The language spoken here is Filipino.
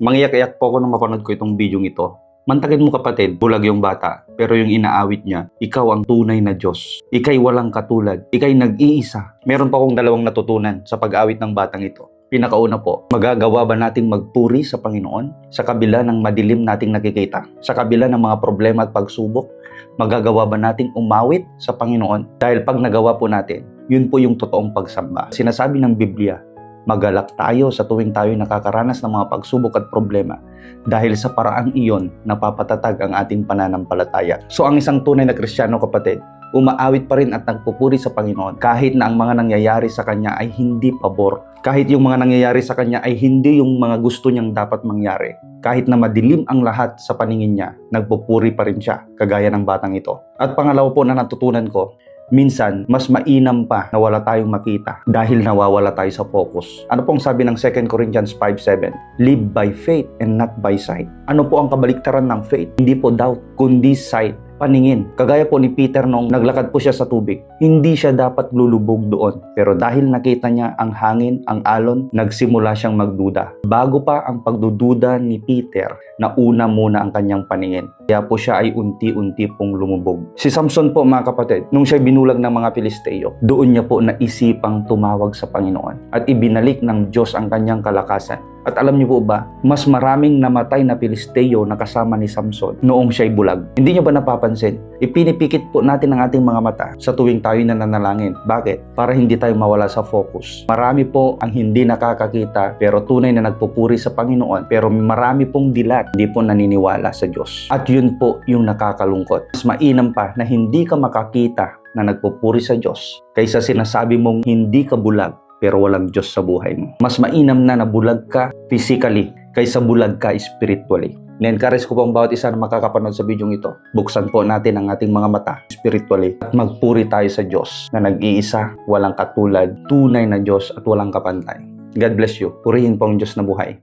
Mangyak-iyak po ako nung mapanood ko itong video ito. Mantakin mo kapatid, bulag yung bata, pero yung inaawit niya, ikaw ang tunay na Diyos. Ika'y walang katulad, ika'y nag-iisa. Meron pa akong dalawang natutunan sa pag-awit ng batang ito. Pinakauna po, magagawa ba nating magpuri sa Panginoon sa kabila ng madilim nating nakikita? Sa kabila ng mga problema at pagsubok, magagawa ba nating umawit sa Panginoon? Dahil pag nagawa po natin, yun po yung totoong pagsamba. Sinasabi ng Biblia, magalak tayo sa tuwing tayo nakakaranas ng mga pagsubok at problema dahil sa paraang iyon napapatatag ang ating pananampalataya. So ang isang tunay na Kristiyano kapatid, umaawit pa rin at nagpupuri sa Panginoon kahit na ang mga nangyayari sa Kanya ay hindi pabor. Kahit yung mga nangyayari sa Kanya ay hindi yung mga gusto niyang dapat mangyari. Kahit na madilim ang lahat sa paningin niya, nagpupuri pa rin siya, kagaya ng batang ito. At pangalawa po na natutunan ko, minsan, mas mainam pa na wala tayong makita dahil nawawala tayo sa focus. Ano pong sabi ng 2 Corinthians 5:7? Live by faith and not by sight. Ano po ang kabaliktaran ng faith? Hindi po doubt, kundi sight. Paningin. Kagaya po ni Peter nung naglakad po siya sa tubig, hindi siya dapat lulubog doon. Pero dahil nakita niya ang hangin, ang alon, nagsimula siyang magduda. Bago pa ang pagdududa ni Peter, nauna muna ang kanyang paningin. Kaya po siya ay unti-unti pong lumubog. Si Samson po mga kapatid, nung siya binulag ng mga Pilisteo, doon niya po naisipang tumawag sa Panginoon at ibinalik ng Diyos ang kanyang kalakasan. At alam niyo po ba, mas maraming namatay na Pilisteo na kasama ni Samson noong siya'y bulag. Hindi niyo ba napapansin? Ipinipikit po natin ang ating mga mata sa tuwing tayo nananalangin. Bakit? Para hindi tayo mawala sa focus. Marami po ang hindi nakakakita pero tunay na nagpupuri sa Panginoon. Pero marami pong dilat, hindi po naniniwala sa Diyos. At yun po yung nakakalungkot. Mas mainam pa na hindi ka makakita na nagpupuri sa Diyos kaysa sinasabi mong hindi ka bulag pero walang Diyos sa buhay mo. Mas mainam na nabulag ka physically kaysa bulag ka spiritually. Na-encourage ko po ang bawat isa na makakapanood sa video ito. Buksan po natin ang ating mga mata spiritually at magpuri tayo sa Diyos na nag-iisa, walang katulad, tunay na Diyos at walang kapantay. God bless you. Purihin po ang Diyos na buhay.